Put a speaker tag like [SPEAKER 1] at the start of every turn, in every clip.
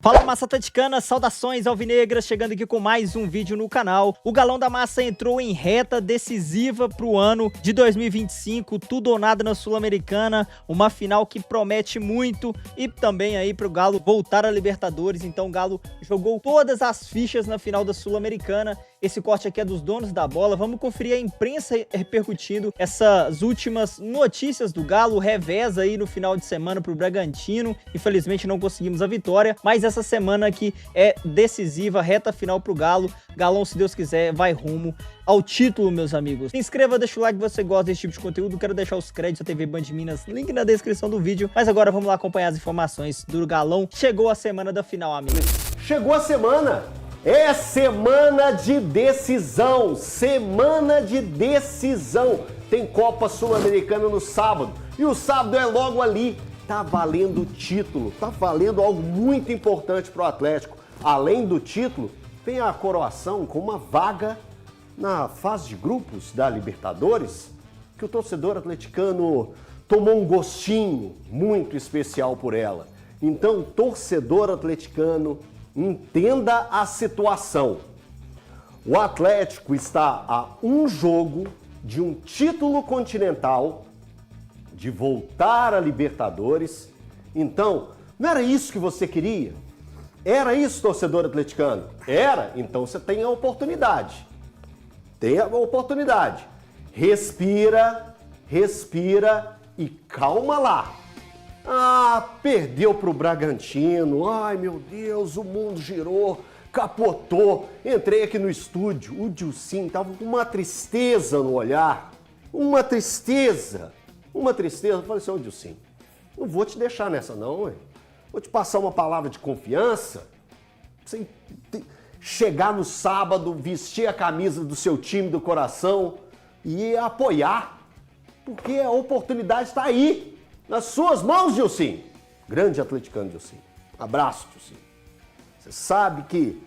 [SPEAKER 1] Fala, massa atleticana, saudações alvinegras, chegando aqui com mais um vídeo no canal. O Galão da Massa entrou em reta decisiva pro ano de 2025, tudo ou nada na Sul-Americana, uma final que promete muito e também aí pro Galo voltar à Libertadores. Então o Galo jogou todas as fichas na final da Sul-Americana. Esse corte aqui é dos donos da bola. Vamos conferir a imprensa repercutindo essas últimas notícias do Galo. O revés aí no final de semana pro Bragantino. Infelizmente não conseguimos a vitória, mas essa semana aqui é decisiva, reta final pro Galo. Galão, se Deus quiser, vai rumo ao título, meus amigos. Se inscreva, deixa o like se você gosta desse tipo de conteúdo. Quero deixar os créditos da TV Band Minas, link na descrição do vídeo. Mas agora vamos lá acompanhar as informações do Galão. Chegou a semana da final, amigos.
[SPEAKER 2] Chegou a semana! É semana de decisão! Semana de decisão! Tem Copa Sul-Americana no sábado. E o sábado é logo ali. Tá valendo o título, tá valendo algo muito importante para o Atlético. Além do título, tem a coroação com uma vaga na fase de grupos da Libertadores, que o torcedor atleticano tomou um gostinho muito especial por ela. Então, torcedor atleticano, entenda a situação. O Atlético está a um jogo de um título continental, de voltar à Libertadores. Então, não era isso que você queria? Era isso, torcedor atleticano? Era? Então você tem a oportunidade. Tem a oportunidade. Respira, respira e calma lá. Ah, perdeu para o Bragantino. Ai, meu Deus, o mundo girou, capotou. Entrei aqui no estúdio, o Dilcim estava com uma tristeza no olhar. Uma tristeza. Eu falei assim, ô Dilcim, não vou te deixar nessa não, ué. Vou te passar uma palavra de confiança. Você chegar no sábado, vestir a camisa do seu time do coração e apoiar. Porque a oportunidade está aí, nas suas mãos, Dilcim. Grande atleticano, Dilcim. Abraço, Dilcim. Você sabe que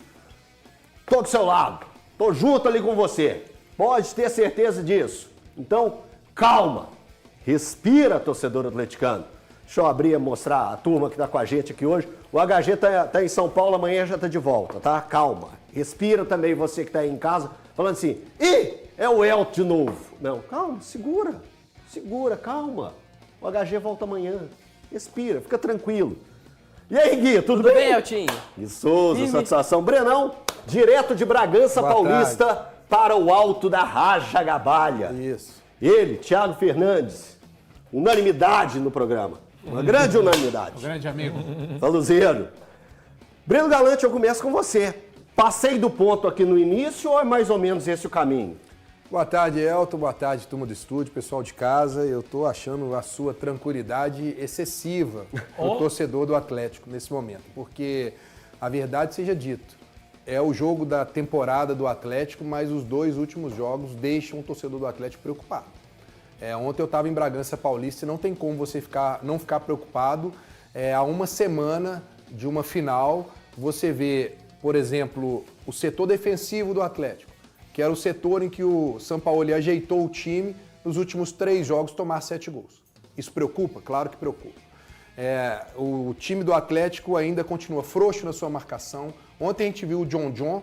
[SPEAKER 2] tô do seu lado, tô junto ali com você. Pode ter certeza disso. Então, calma. Respira, torcedor atleticano. Deixa eu abrir e mostrar a turma que está com a gente aqui hoje. O HG tá em São Paulo, amanhã já está de volta, tá? Calma. Respira também, você que está aí em casa, falando assim, ih, é o Elton de novo. Não, calma, segura, calma. O HG volta amanhã. Respira, fica tranquilo. E aí, Gui, tudo bem?
[SPEAKER 3] Tudo bem, Eltinho?
[SPEAKER 2] E Souza, satisfação. Brenão, direto de Bragança
[SPEAKER 4] Boa
[SPEAKER 2] Paulista
[SPEAKER 4] tarde.
[SPEAKER 2] para o alto da Raja Gabalha.
[SPEAKER 4] Isso.
[SPEAKER 2] Ele, Thiago Fernandes, unanimidade no programa. Uma grande unanimidade.
[SPEAKER 4] Grande amigo.
[SPEAKER 2] Faluzeiro. Breno Galante, eu começo com você. Passei do ponto aqui no início ou é mais ou menos esse o caminho?
[SPEAKER 4] Boa tarde, Elton. Boa tarde, turma do estúdio, pessoal de casa. Eu tô achando a sua tranquilidade excessiva pro torcedor do Atlético nesse momento. Porque, a verdade seja dito, é o jogo da temporada do Atlético, mas os dois últimos jogos deixam o torcedor do Atlético preocupado. Ontem eu estava em Bragança Paulista e não tem como você não ficar preocupado. Há uma semana de uma final, você vê, por exemplo, o setor defensivo do Atlético, que era o setor em que o Sampaoli ajeitou o time nos últimos 3 jogos tomar 7 gols. Isso preocupa? Claro que preocupa. O time do Atlético ainda continua frouxo na sua marcação. Ontem a gente viu o John,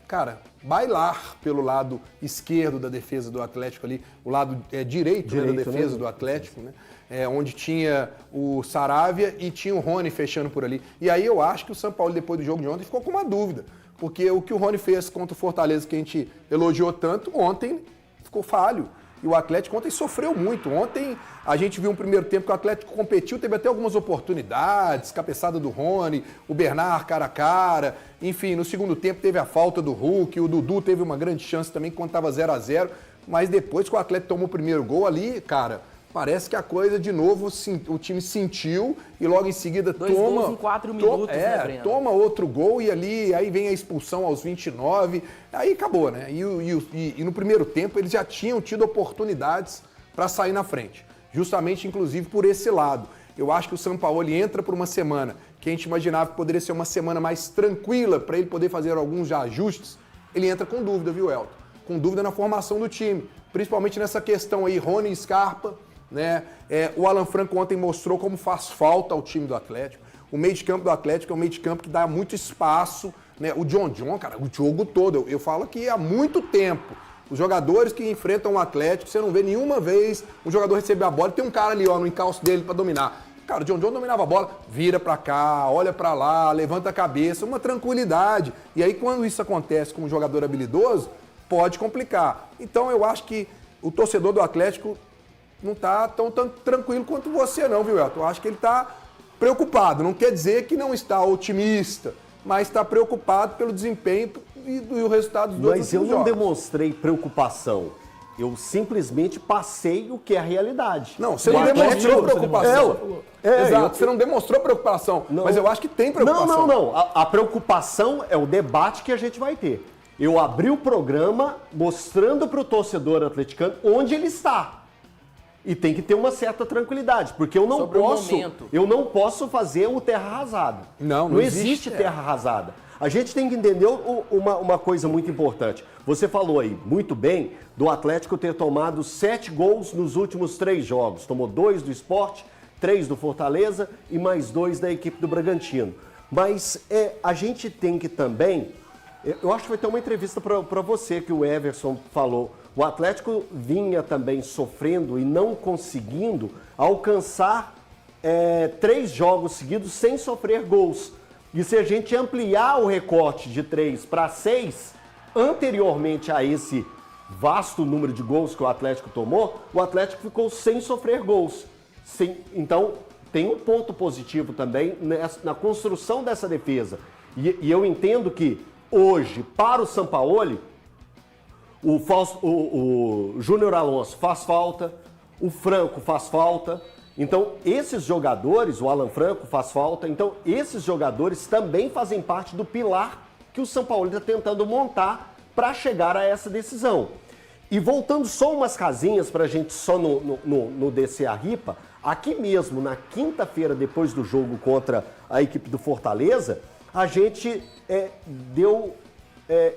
[SPEAKER 4] cara, bailar pelo lado esquerdo da defesa do Atlético ali, o lado direito da defesa do Atlético, né? Onde tinha o Saravia e tinha o Rony fechando por ali. E aí eu acho que o São Paulo, depois do jogo de ontem, ficou com uma dúvida. Porque o que o Rony fez contra o Fortaleza, que a gente elogiou tanto, ontem ficou falho. E o Atlético ontem sofreu muito. Ontem a gente viu um primeiro tempo que o Atlético competiu, teve até algumas oportunidades, cabeçada do Rony, o Bernard cara a cara. Enfim, no segundo tempo teve a falta do Hulk, o Dudu teve uma grande chance também quando estava 0-0. Mas depois que o Atlético tomou o primeiro gol ali, cara, parece que a coisa de novo o time sentiu e logo em seguida
[SPEAKER 3] Dois gols em 4 minutos, né, Breno?
[SPEAKER 4] Toma outro gol e ali aí vem a expulsão aos 29, aí acabou, né? E no primeiro tempo eles já tinham tido oportunidades para sair na frente, justamente inclusive por esse lado. Eu acho que o Sampaoli entra por uma semana que a gente imaginava que poderia ser uma semana mais tranquila para ele poder fazer alguns ajustes. Ele entra com dúvida, viu, Elton? Com dúvida na formação do time, principalmente nessa questão aí, Rony e Scarpa, né? O Alan Franco ontem mostrou como faz falta ao time do Atlético. o meio de campo do Atlético é um meio de campo que dá muito espaço, né? O John, cara, o jogo todo, eu falo que há muito tempo, os jogadores que enfrentam o Atlético, você não vê nenhuma vez um jogador receber a bola e tem um cara ali, ó, no encalço dele pra dominar. Cara, o John dominava a bola, vira pra cá, olha pra lá, levanta a cabeça, uma tranquilidade. E aí, quando isso acontece com um jogador habilidoso, pode complicar. Então, eu acho que o torcedor do Atlético não tá tão tranquilo quanto você não, viu, Elton? Eu acho que ele tá preocupado. Não quer dizer que não está otimista, mas está preocupado pelo desempenho e o resultado dos dois
[SPEAKER 2] Mas eu
[SPEAKER 4] últimos
[SPEAKER 2] não
[SPEAKER 4] jogos.
[SPEAKER 2] demonstrei preocupação. Eu simplesmente passei o que é a realidade.
[SPEAKER 4] Não, você não demonstrou preocupação. Exato, você não demonstrou preocupação,
[SPEAKER 2] não,
[SPEAKER 4] mas eu acho que tem preocupação.
[SPEAKER 2] Não. A preocupação é o debate que a gente vai ter. Eu abri o programa mostrando para o torcedor atleticano onde ele está. E tem que ter uma certa tranquilidade, porque eu não posso fazer o terra arrasada. Não existe terra arrasada. A gente tem que entender uma coisa muito importante. Você falou aí, muito bem, do Atlético ter tomado 7 gols nos últimos 3 jogos. Tomou 2 do Sport, 3 do Fortaleza e mais 2 da equipe do Bragantino. Mas a gente tem que também... Eu acho que vai ter uma entrevista para você que o Everson falou. O Atlético vinha também sofrendo e não conseguindo alcançar 3 jogos seguidos sem sofrer gols. E se a gente ampliar o recorte de 3 para 6, anteriormente a esse vasto número de gols que o Atlético tomou, o Atlético ficou sem sofrer gols. Então, tem um ponto positivo também na construção dessa defesa. E eu entendo que hoje, para o Sampaoli, o Júnior Alonso faz falta, o Franco faz falta. Então, esses jogadores, o Alan Franco faz falta, então esses jogadores também fazem parte do pilar que o Sampaoli está tentando montar para chegar a essa decisão. E voltando só umas casinhas para a gente só no descer a ripa, aqui mesmo, na quinta-feira, depois do jogo contra a equipe do Fortaleza, a gente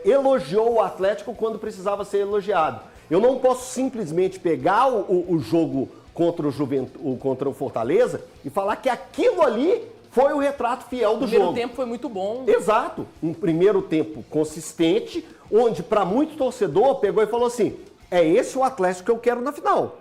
[SPEAKER 2] elogiou o Atlético quando precisava ser elogiado. Eu não posso simplesmente pegar o jogo contra o Fortaleza e falar que aquilo ali foi o retrato fiel do jogo.
[SPEAKER 3] O primeiro tempo foi muito bom.
[SPEAKER 2] Exato. Um primeiro tempo consistente, onde para muito torcedor pegou e falou assim, é esse o Atlético que eu quero na final.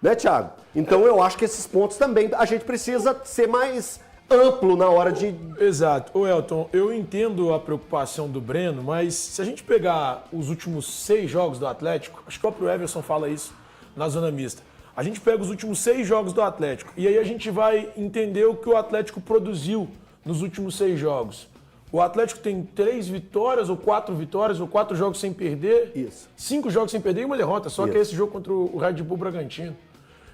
[SPEAKER 2] Né, Thiago? Então eu acho que esses pontos também a gente precisa ser mais amplo na hora de...
[SPEAKER 5] Exato. Ô Elton, eu entendo a preocupação do Breno, mas se a gente pegar os últimos 6 jogos do Atlético, acho que o próprio Everson fala isso na zona mista, a gente pega os últimos 6 jogos do Atlético e aí a gente vai entender o que o Atlético produziu nos últimos 6 jogos. O Atlético tem 3 vitórias ou 4 vitórias ou 4 jogos sem perder.
[SPEAKER 2] Isso.
[SPEAKER 5] 5 jogos sem perder e uma derrota, só que é esse jogo contra o Red Bull Bragantino.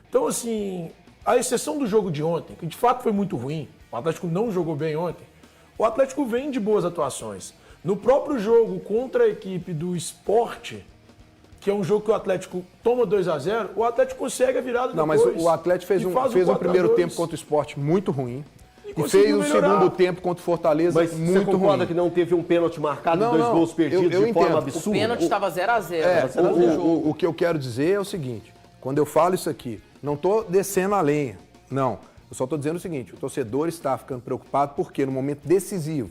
[SPEAKER 5] Então, assim, a exceção do jogo de ontem, que de fato foi muito ruim, o Atlético não jogou bem ontem, o Atlético vem de boas atuações. No próprio jogo contra a equipe do Sport, que é um jogo que o Atlético toma 2-0, o Atlético consegue a virada
[SPEAKER 4] Não,
[SPEAKER 5] depois.
[SPEAKER 4] mas o Atlético fez um primeiro tempo contra o Sport muito ruim. E fez o segundo tempo contra o Fortaleza muito ruim.
[SPEAKER 2] Mas você concorda que não teve um pênalti marcado e 2 gols perdidos de forma absurda?
[SPEAKER 3] O pênalti estava 0-0.
[SPEAKER 4] O que eu quero dizer é o seguinte, quando eu falo isso aqui, não estou descendo a lenha, não. Eu só estou dizendo o seguinte, o torcedor está ficando preocupado porque no momento decisivo,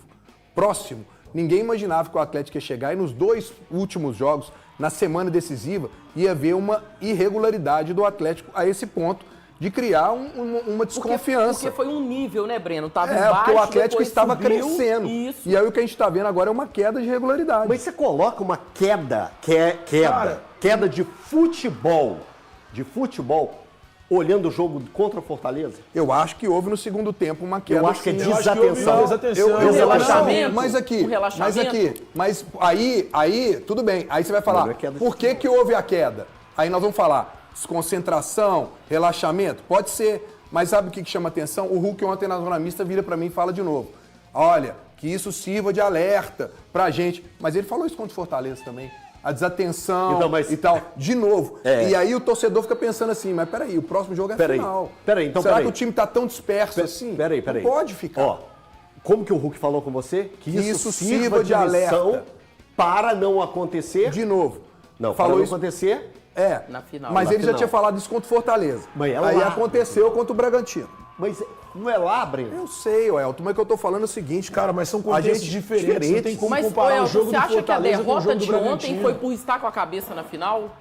[SPEAKER 4] próximo, ninguém imaginava que o Atlético ia chegar e nos 2 últimos jogos, na semana decisiva, ia haver uma irregularidade do Atlético a esse ponto de criar uma desconfiança.
[SPEAKER 3] Porque foi um nível, né, Breno? Tava embaixo,
[SPEAKER 4] porque o Atlético estava
[SPEAKER 3] subiu,
[SPEAKER 4] crescendo.
[SPEAKER 3] Isso.
[SPEAKER 4] E aí o que a gente está vendo agora é uma queda de regularidade.
[SPEAKER 2] Mas você coloca uma queda de futebol, olhando o jogo contra o Fortaleza?
[SPEAKER 4] Eu acho que houve no segundo tempo uma queda.
[SPEAKER 2] Eu acho que é
[SPEAKER 4] sim.
[SPEAKER 2] desatenção.
[SPEAKER 3] Relaxamento.
[SPEAKER 4] Mas aí, tudo bem. Aí você vai falar, por que houve a queda? Aí nós vamos falar, desconcentração, relaxamento? Pode ser. Mas sabe o que chama atenção? O Hulk ontem na zona mista vira pra mim e fala de novo. Olha, que isso sirva de alerta pra gente. Mas ele falou isso contra o Fortaleza também. A desatenção e tal, de novo. E aí o torcedor fica pensando assim, mas peraí, o próximo jogo é final. Será que o time tá tão disperso assim?
[SPEAKER 2] Peraí.
[SPEAKER 4] Não pode ficar.
[SPEAKER 2] Ó, como que o Hulk falou com você? Que
[SPEAKER 4] isso sirva de alerta
[SPEAKER 2] para não acontecer.
[SPEAKER 4] De novo.
[SPEAKER 2] Não, falou para não acontecer.
[SPEAKER 3] Na final.
[SPEAKER 4] Mas ele já tinha falado isso contra o Fortaleza.
[SPEAKER 2] Mas
[SPEAKER 4] aí aconteceu contra o Bragantino.
[SPEAKER 2] Mas não é lá, Breno?
[SPEAKER 4] Eu sei, Elton, mas o que eu tô falando é o seguinte,
[SPEAKER 5] Cara, mas são contextos diferentes. Não tem como
[SPEAKER 3] Mas,
[SPEAKER 5] comparar
[SPEAKER 3] Elton,
[SPEAKER 5] o jogo
[SPEAKER 3] você
[SPEAKER 5] do
[SPEAKER 3] acha que a
[SPEAKER 5] Fortaleza com o
[SPEAKER 3] derrota
[SPEAKER 5] jogo do
[SPEAKER 3] de ontem
[SPEAKER 5] Bragantino.
[SPEAKER 3] foi por estar com a cabeça na final?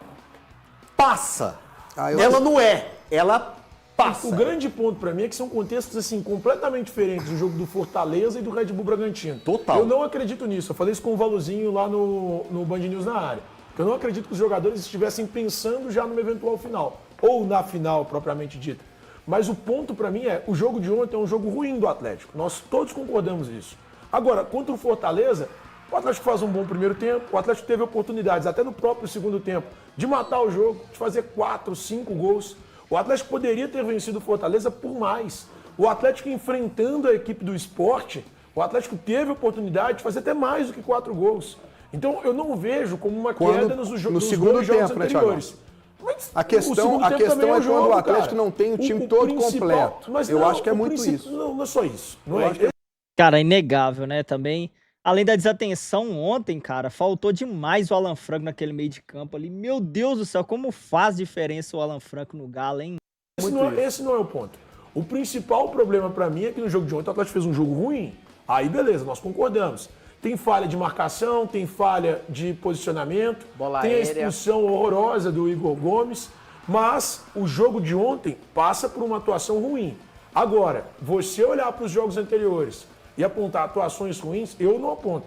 [SPEAKER 2] Passa.
[SPEAKER 4] eu
[SPEAKER 2] Ela
[SPEAKER 4] acho-
[SPEAKER 2] não é. Ela passa.
[SPEAKER 5] O grande ponto pra mim é que são contextos assim completamente diferentes do jogo do Fortaleza e do Red Bull Bragantino.
[SPEAKER 2] Total.
[SPEAKER 5] Eu não acredito nisso. Eu falei isso com o Valuzinho lá no Band News na área. Eu não acredito que os jogadores estivessem pensando já numa eventual final. Ou na final, propriamente dita. Mas o ponto pra mim é, o jogo de ontem é um jogo ruim do Atlético. Nós todos concordamos nisso. Agora, contra o Fortaleza, o Atlético faz um bom primeiro tempo, o Atlético teve oportunidades, até no próprio segundo tempo, de matar o jogo, de fazer 4, 5 gols. O Atlético poderia ter vencido o Fortaleza por mais. O Atlético enfrentando a equipe do Sport, o Atlético teve oportunidade de fazer até mais do que 4 gols. Então eu não vejo como uma queda nos
[SPEAKER 4] segundo
[SPEAKER 5] dois jogos
[SPEAKER 4] tempo, né,
[SPEAKER 5] anteriores. Mas
[SPEAKER 4] A questão,
[SPEAKER 5] o segundo
[SPEAKER 4] a
[SPEAKER 5] tempo
[SPEAKER 4] questão
[SPEAKER 5] também
[SPEAKER 4] é
[SPEAKER 5] um jogo,
[SPEAKER 4] quando o Atlético
[SPEAKER 5] cara.
[SPEAKER 4] não tem o time todo completo.
[SPEAKER 5] Mas
[SPEAKER 4] eu
[SPEAKER 5] não,
[SPEAKER 4] acho que é
[SPEAKER 5] o
[SPEAKER 4] muito
[SPEAKER 5] principal-
[SPEAKER 4] isso.
[SPEAKER 5] Não é só isso. Não
[SPEAKER 4] Eu
[SPEAKER 5] é,
[SPEAKER 4] acho que
[SPEAKER 1] Cara, é inegável, né? Também, além da desatenção ontem, cara, faltou demais o Alan Franco naquele meio de campo ali. Meu Deus do céu, como faz diferença o Alan Franco no Galo, hein?
[SPEAKER 5] Esse não é o ponto. O principal problema pra mim é que no jogo de ontem o Atlético fez um jogo ruim. Aí beleza, nós concordamos. Tem falha de marcação, tem falha de posicionamento,
[SPEAKER 3] Bola
[SPEAKER 5] tem a
[SPEAKER 3] aérea.
[SPEAKER 5] expulsão horrorosa do Igor Gomes, mas o jogo de ontem passa por uma atuação ruim. Agora, você olhar para os jogos anteriores e apontar atuações ruins, eu não aponto.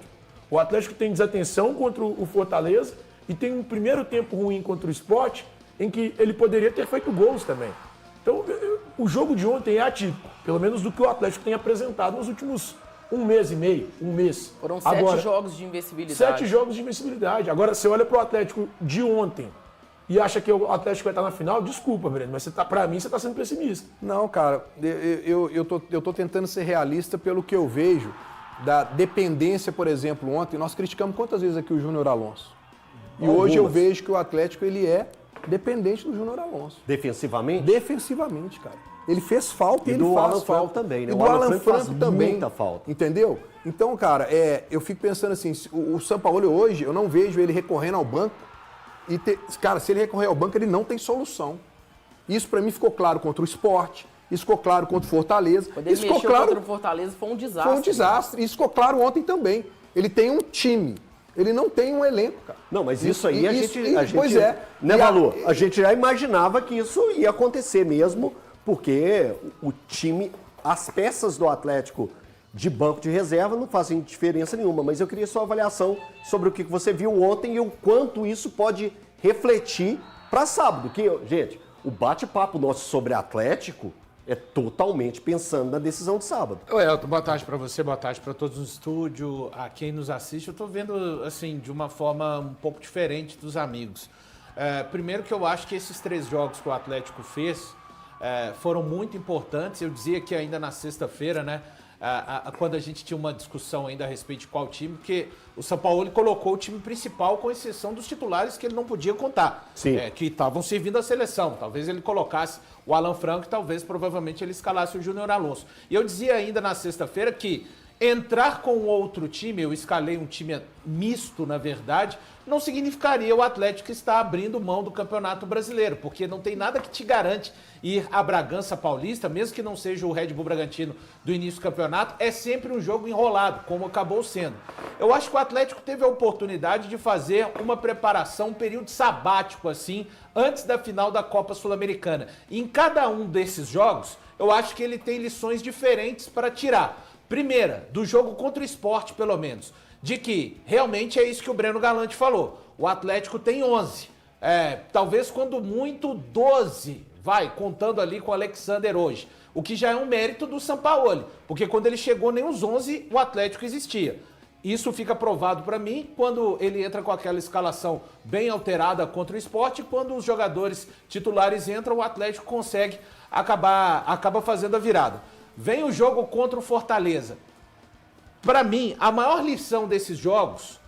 [SPEAKER 5] O Atlético tem desatenção contra o Fortaleza e tem um primeiro tempo ruim contra o Sport, em que ele poderia ter feito gols também. Então, o jogo de ontem é atípico, pelo menos do que o Atlético tem apresentado nos últimos um mês e meio, um mês.
[SPEAKER 3] Foram 7
[SPEAKER 5] Agora,
[SPEAKER 3] jogos de invencibilidade.
[SPEAKER 5] 7 jogos de invencibilidade. Agora, você olha pro Atlético de ontem e acha que o Atlético vai estar na final, desculpa, Breno, mas pra mim você está sendo pessimista.
[SPEAKER 4] Não, cara, eu tô tentando ser realista pelo que eu vejo da dependência, por exemplo, ontem. Nós criticamos quantas vezes aqui o Júnior Alonso? E hoje eu vejo que o Atlético ele é dependente do Júnior Alonso.
[SPEAKER 2] Defensivamente?
[SPEAKER 4] Defensivamente, cara. Ele fez falta
[SPEAKER 2] E
[SPEAKER 4] e ele
[SPEAKER 2] do
[SPEAKER 4] faz
[SPEAKER 2] Alan
[SPEAKER 4] falta.
[SPEAKER 2] Franco também, né?
[SPEAKER 4] E
[SPEAKER 2] O
[SPEAKER 4] do
[SPEAKER 2] Alan
[SPEAKER 4] Alan
[SPEAKER 2] Franco
[SPEAKER 4] Franco
[SPEAKER 2] faz
[SPEAKER 4] também.
[SPEAKER 2] muita falta.
[SPEAKER 4] Entendeu? Então, cara, eu fico pensando assim, o Sampaoli hoje, eu não vejo ele recorrendo ao banco. Cara, se ele recorrer ao banco, ele não tem solução. Isso pra mim ficou claro contra o Sport, isso ficou claro contra o Fortaleza.
[SPEAKER 3] Quando ele
[SPEAKER 4] Isso ficou
[SPEAKER 3] mexeu
[SPEAKER 4] claro,
[SPEAKER 3] contra o Fortaleza foi um desastre.
[SPEAKER 4] foi um desastre. Isso ficou claro ontem também. Ele tem um time. Ele não tem um elenco, cara.
[SPEAKER 2] Não, mas isso aí a gente...
[SPEAKER 4] Pois é.
[SPEAKER 2] Né,
[SPEAKER 4] E
[SPEAKER 2] Valor? A gente já imaginava que isso ia acontecer mesmo, porque o time, as peças do Atlético de banco de reserva não fazem diferença nenhuma. Mas eu queria sua avaliação sobre o que você viu ontem e o quanto isso pode refletir para sábado. Que, gente, o bate-papo nosso sobre Atlético é totalmente pensando na decisão de sábado.
[SPEAKER 6] Oi, Elton, boa tarde para você, boa tarde para todos no estúdio, a quem nos assiste. Eu estou vendo, assim, de uma forma um pouco diferente dos amigos. Primeiro que eu acho que esses 3 jogos que o Atlético fez foram muito importantes. Eu dizia que ainda na sexta-feira, né, quando a gente tinha uma discussão ainda a respeito de qual time, porque o Sampaoli colocou o time principal, com exceção dos titulares que ele não podia contar,
[SPEAKER 2] Sim.
[SPEAKER 6] que estavam servindo a seleção. Talvez ele colocasse o Alan Franco e talvez, provavelmente, ele escalasse o Júnior Alonso. E eu dizia ainda na sexta-feira que entrar com outro time, eu escalei um time misto, na verdade, não significaria o Atlético estar abrindo mão do Campeonato Brasileiro, porque não tem nada que te garante ir a Bragança Paulista, mesmo que não seja o Red Bull Bragantino do início do campeonato, é sempre um jogo enrolado, como acabou sendo. Eu acho que o Atlético teve a oportunidade de fazer uma preparação, um período sabático, assim, antes da final da Copa Sul-Americana. E em cada um desses jogos, eu acho que ele tem lições diferentes para tirar. Primeira, do jogo contra o Sport, pelo menos, de que realmente é isso que o Breno Galante falou. O Atlético tem 11. Talvez quando muito 12, contando ali com o Alexander hoje. O que já é um mérito do Sampaoli, porque quando ele chegou nem os 11, o Atlético existia. Isso fica provado para mim quando ele entra com aquela escalação bem alterada contra o Sport, e quando os jogadores titulares entram, o Atlético consegue acaba fazendo a virada. Vem o jogo contra o Fortaleza. Para mim, a maior lição desses jogos,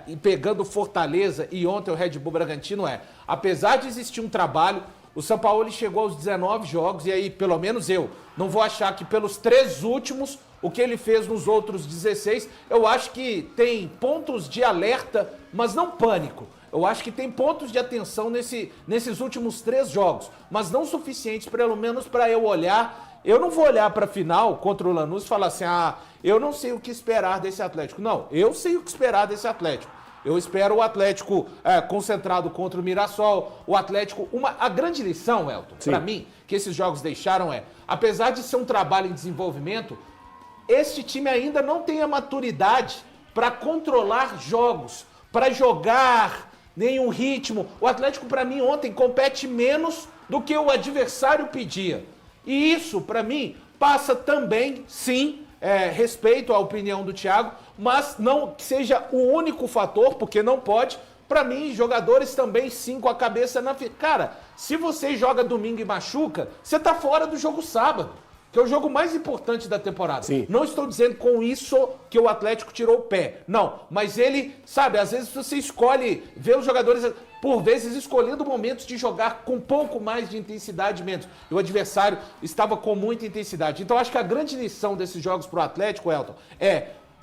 [SPEAKER 6] e pegando o Fortaleza e ontem o Red Bull Bragantino, apesar de existir um trabalho, o Sampaoli chegou aos 19 jogos, e aí, pelo menos eu, não vou achar que pelos 3 últimos, o que ele fez nos outros 16, eu acho que tem pontos de alerta, mas não pânico. Eu acho que tem pontos de atenção nesses últimos 3 jogos, mas não suficientes, pelo menos, para eu olhar Eu não vou olhar para a final contra o Lanús e falar assim, eu não sei o que esperar desse Atlético. Não, eu sei o que esperar desse Atlético. Eu espero o Atlético concentrado contra o Mirassol, o Atlético... A grande lição, Elton, para mim, que esses jogos deixaram apesar de ser um trabalho em desenvolvimento, este time ainda não tem a maturidade para controlar jogos, para jogar nenhum ritmo. O Atlético, para mim, ontem compete menos do que o adversário pedia. E isso, para mim, passa também, sim, respeito à opinião do Thiago, mas não que seja o único fator, porque não pode. Para mim, jogadores também, sim, com a cabeça na... Cara, se você joga domingo e machuca, você tá fora do jogo sábado, que é o jogo mais importante da temporada.
[SPEAKER 2] Sim.
[SPEAKER 6] Não estou dizendo com isso que o Atlético tirou o pé. Não, mas ele, sabe, às vezes você escolhe ver os jogadores, por vezes, escolhendo momentos de jogar com um pouco mais de intensidade menos. E o adversário estava com muita intensidade. Então, acho que a grande lição desses jogos pro Atlético, Elton,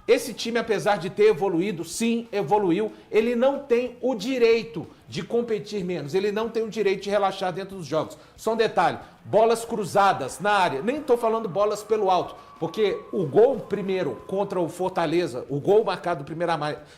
[SPEAKER 6] esse time, apesar de ter evoluído, sim, evoluiu, ele não tem o direito de competir menos, ele não tem o direito de relaxar dentro dos jogos. Só um detalhe, bolas cruzadas na área, nem estou falando bolas pelo alto, porque o gol primeiro contra o Fortaleza, o gol marcado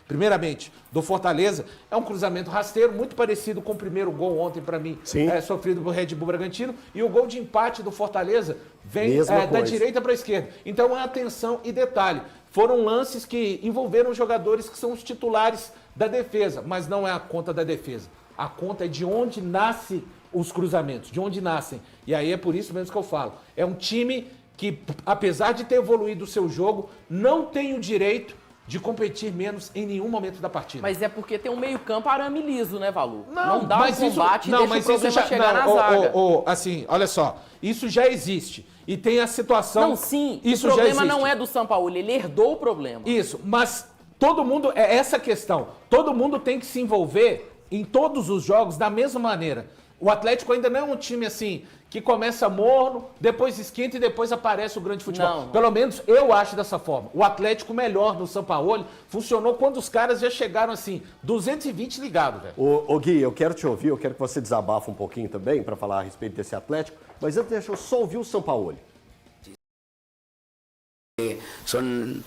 [SPEAKER 6] primeiramente do Fortaleza, é um cruzamento rasteiro, muito parecido com o primeiro gol ontem para mim, sofrido pelo Red Bull Bragantino, e o gol de empate do Fortaleza vem da direita para a esquerda. Então, atenção e detalhe, foram lances que envolveram jogadores que são os titulares da defesa, mas não é a conta da defesa. A conta é de onde nascem os cruzamentos, de onde nascem. E aí é por isso mesmo que eu falo. É um time que, apesar de ter evoluído o seu jogo, não tem o direito de competir menos em nenhum momento da partida.
[SPEAKER 3] Mas é porque tem um meio-campo arame liso, né, Valu?
[SPEAKER 6] Não
[SPEAKER 3] dá
[SPEAKER 6] mas
[SPEAKER 3] um combate
[SPEAKER 6] isso,
[SPEAKER 3] e deixa o problema chegar na zaga.
[SPEAKER 6] Assim, olha só, isso já existe. E tem a situação...
[SPEAKER 3] Não, sim,
[SPEAKER 6] isso
[SPEAKER 3] o problema
[SPEAKER 6] já
[SPEAKER 3] não é do Sampaoli, ele herdou o problema.
[SPEAKER 6] Isso, mas todo mundo... É essa questão. Todo mundo tem que se envolver em todos os jogos da mesma maneira. O Atlético ainda não é um time assim, que começa morno, depois esquenta e depois aparece o grande futebol.
[SPEAKER 3] Não.
[SPEAKER 6] Pelo menos eu acho dessa forma. O Atlético melhor no Sampaoli funcionou quando os caras já chegaram assim, 220 ligados, velho.
[SPEAKER 2] Ô Gui, eu quero te ouvir, eu quero que você desabafe um pouquinho também para falar a respeito desse Atlético, mas antes deixa eu só ouvir o Sampaoli.
[SPEAKER 7] Son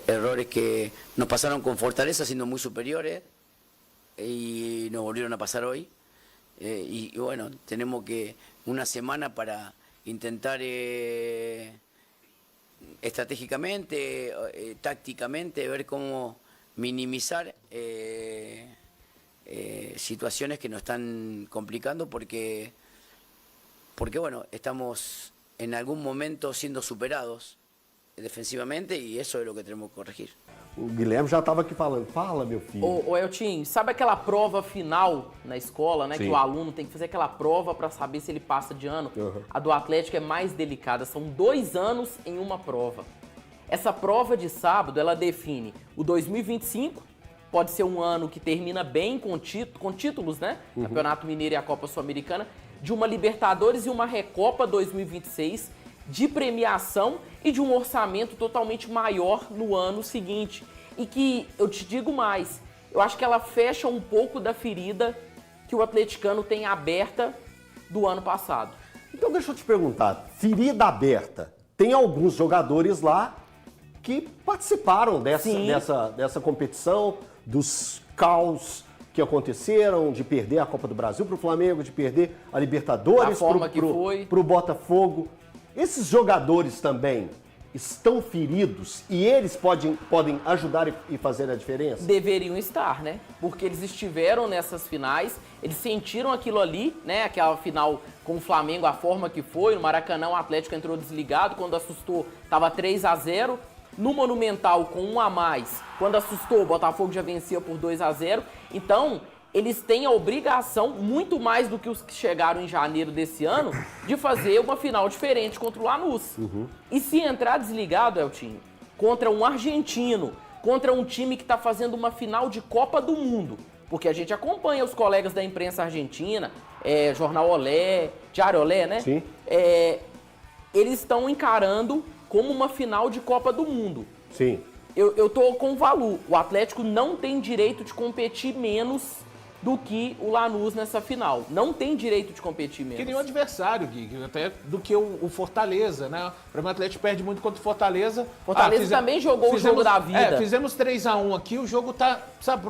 [SPEAKER 7] errores que nos pasaron con Fortaleza siendo muy superiores y nos volvieron a pasar hoy. Y bueno, tenemos que una semana para intentar estratégicamente, tácticamente, ver cómo minimizar situaciones que nos están complicando porque bueno, estamos en algún momento siendo superados defensivamente e isso é o que temos que corrigir.
[SPEAKER 2] O Guilherme já estava aqui falando. Fala, meu filho.
[SPEAKER 3] Ô Eltinho, sabe aquela prova final na escola, né?
[SPEAKER 2] Sim.
[SPEAKER 3] Que o aluno tem que fazer aquela prova para saber se ele passa de ano?
[SPEAKER 2] Uhum.
[SPEAKER 3] A do Atlético é mais delicada, são 2 anos em uma prova. Essa prova de sábado, ela define o 2025, pode ser um ano que termina bem com títulos, né?
[SPEAKER 2] Uhum.
[SPEAKER 3] Campeonato Mineiro e a Copa Sul-Americana, de uma Libertadores e uma Recopa 2026, de premiação e de um orçamento totalmente maior no ano seguinte. E que, eu te digo mais, eu acho que ela fecha um pouco da ferida que o atleticano tem aberta do ano passado.
[SPEAKER 2] Então deixa eu te perguntar, ferida aberta, tem alguns jogadores lá que participaram dessa competição, dos caos que aconteceram, de perder a Copa do Brasil para o Flamengo, de perder a Libertadores para o Botafogo. Esses jogadores também estão feridos e eles podem ajudar e fazer a diferença?
[SPEAKER 3] Deveriam estar, né? Porque eles estiveram nessas finais, eles sentiram aquilo ali, né? Aquela final com o Flamengo, a forma que foi. No Maracanã, o Atlético entrou desligado, quando assustou, estava 3-0. No Monumental, com 1 a mais, quando assustou, o Botafogo já vencia por 2-0. Então, eles têm a obrigação, muito mais do que os que chegaram em janeiro desse ano, de fazer uma final diferente contra o Lanús. Uhum. E se entrar desligado, Eltinho, contra um argentino, contra um time que está fazendo uma final de Copa do Mundo, porque a gente acompanha os colegas da imprensa argentina, Jornal Olé, Diário Olé, né?
[SPEAKER 2] Sim.
[SPEAKER 3] Eles estão encarando como uma final de Copa do Mundo.
[SPEAKER 2] Sim.
[SPEAKER 3] Eu tô com o Valu. O Atlético não tem direito de competir menos do que o Lanús nessa final. Não tem direito de competir mesmo.
[SPEAKER 6] Que nem o adversário, Gui, até do que o Fortaleza, né? O Atlético perde muito contra o Fortaleza.
[SPEAKER 3] Fortaleza também jogou o jogo da vida.
[SPEAKER 6] Fizemos 3-1 aqui, o jogo tá, sabe,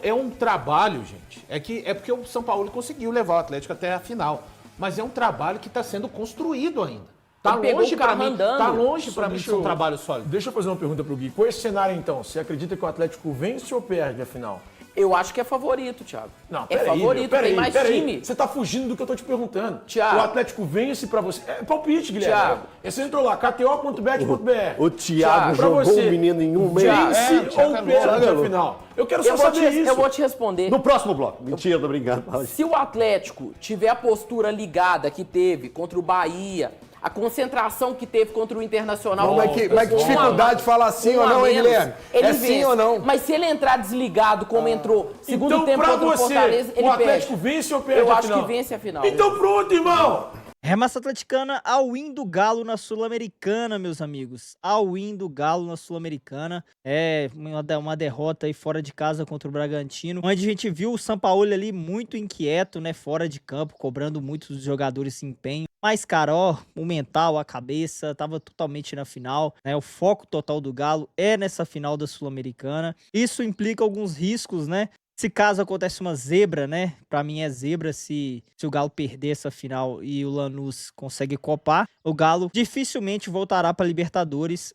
[SPEAKER 6] é um trabalho, gente. É porque o São Paulo conseguiu levar o Atlético até a final. Mas é um trabalho que está sendo construído ainda. Tá longe para mim, de ser um trabalho sólido.
[SPEAKER 5] Deixa eu fazer uma pergunta pro Gui. Com esse cenário, então, você acredita que o Atlético vence ou perde a final?
[SPEAKER 3] Eu acho que é favorito, Thiago.
[SPEAKER 5] Não,
[SPEAKER 3] é favorito, tem mais time.
[SPEAKER 5] Você tá fugindo do que eu tô te perguntando.
[SPEAKER 3] Thiago.
[SPEAKER 5] O Atlético vence pra você. É palpite, Guilherme.
[SPEAKER 3] Thiago.
[SPEAKER 5] Você entrou lá, kto.bet.br.
[SPEAKER 2] O Thiago jogou o menino em um mês.
[SPEAKER 5] Vence ou perde a final? Eu quero só saber isso.
[SPEAKER 3] Eu vou te responder.
[SPEAKER 2] No próximo bloco. Mentira, tô brincando.
[SPEAKER 3] Se o Atlético tiver a postura ligada que teve contra o Bahia, a concentração que teve contra o Internacional...
[SPEAKER 4] Mas que dificuldade de falar sim ou não, hein, Guilherme?
[SPEAKER 3] Ele
[SPEAKER 4] vence. Sim ou não?
[SPEAKER 3] Mas se ele entrar desligado como entrou segundo
[SPEAKER 5] então,
[SPEAKER 3] tempo contra o Fortaleza, ele
[SPEAKER 5] o Atlético
[SPEAKER 3] perde.
[SPEAKER 5] Vence ou perde
[SPEAKER 3] Eu
[SPEAKER 5] a
[SPEAKER 3] acho
[SPEAKER 5] final?
[SPEAKER 3] que vence a final.
[SPEAKER 5] Então pronto, irmão!
[SPEAKER 1] Remassa Atleticana, all-in do Galo na Sul-Americana, meus amigos. All-in do Galo na Sul-Americana. É uma derrota aí fora de casa contra o Bragantino, onde a gente viu o Sampaoli ali muito inquieto, né, fora de campo, cobrando muitos jogadores esse empenho. Mas, cara, ó, o mental, a cabeça, tava totalmente na final, né? O foco total do Galo é nessa final da Sul-Americana. Isso implica alguns riscos, né? Se caso acontece uma zebra, né? Pra mim é zebra se o Galo perder essa final e o Lanús consegue copar. O Galo dificilmente voltará para Libertadores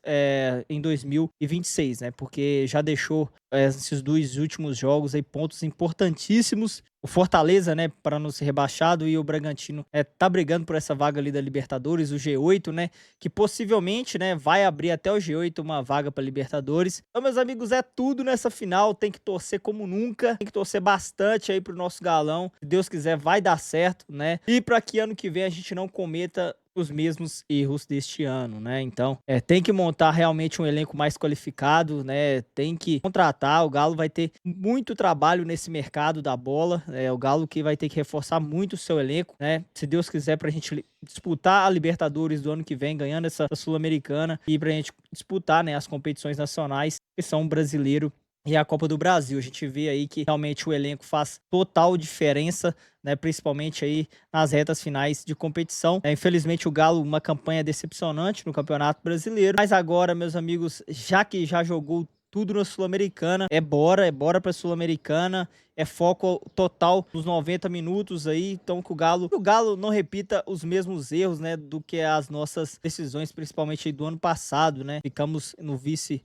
[SPEAKER 1] em 2026, né? Porque já deixou esses dois últimos jogos aí pontos importantíssimos. O Fortaleza, né, para não ser rebaixado, e o Bragantino tá brigando por essa vaga ali da Libertadores, o G8, né, que possivelmente, né, vai abrir até o G8 uma vaga para Libertadores. Então, meus amigos, é tudo nessa final, tem que torcer como nunca, tem que torcer bastante aí pro nosso Galão. Se Deus quiser, vai dar certo, né? E para que ano que vem a gente não cometa os mesmos erros deste ano, né? Então, tem que montar realmente um elenco mais qualificado, né? Tem que contratar, o Galo vai ter muito trabalho nesse mercado da bola, o Galo que vai ter que reforçar muito o seu elenco, né? Se Deus quiser, pra gente disputar a Libertadores do ano que vem, ganhando essa Sul-Americana, e pra gente disputar, né, as competições nacionais, que são o Brasileiro e a Copa do Brasil. A gente vê aí que realmente o elenco faz total diferença, né, principalmente aí nas retas finais de competição. Infelizmente o Galo, uma campanha decepcionante no Campeonato Brasileiro, mas agora, meus amigos, já que já jogou tudo na Sul-Americana, é bora pra Sul-Americana, é foco total nos 90 minutos aí, então que o Galo não repita os mesmos erros, né, do que as nossas decisões, principalmente aí do ano passado, né, ficamos no vice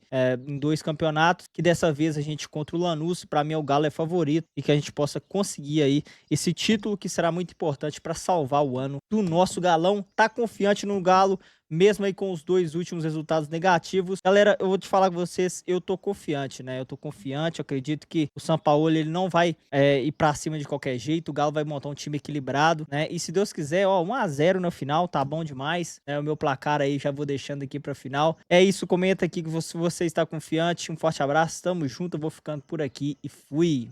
[SPEAKER 1] em 2 campeonatos, que dessa vez a gente contra o Lanús, pra mim o Galo é favorito, e que a gente possa conseguir aí esse título que será muito importante para salvar o ano do nosso Galão. Tá confiante no Galo, mesmo aí com os 2 últimos resultados negativos. Galera, eu vou te falar com vocês, eu tô confiante, né? Eu tô confiante, eu acredito que o Sampaoli, ele não vai ir pra cima de qualquer jeito, o Galo vai montar um time equilibrado, né? E se Deus quiser, ó, 1-0 na final, tá bom demais, né? O meu placar aí já vou deixando aqui pra final. É isso, comenta aqui que você está confiante, um forte abraço, tamo junto, eu vou ficando por aqui e fui!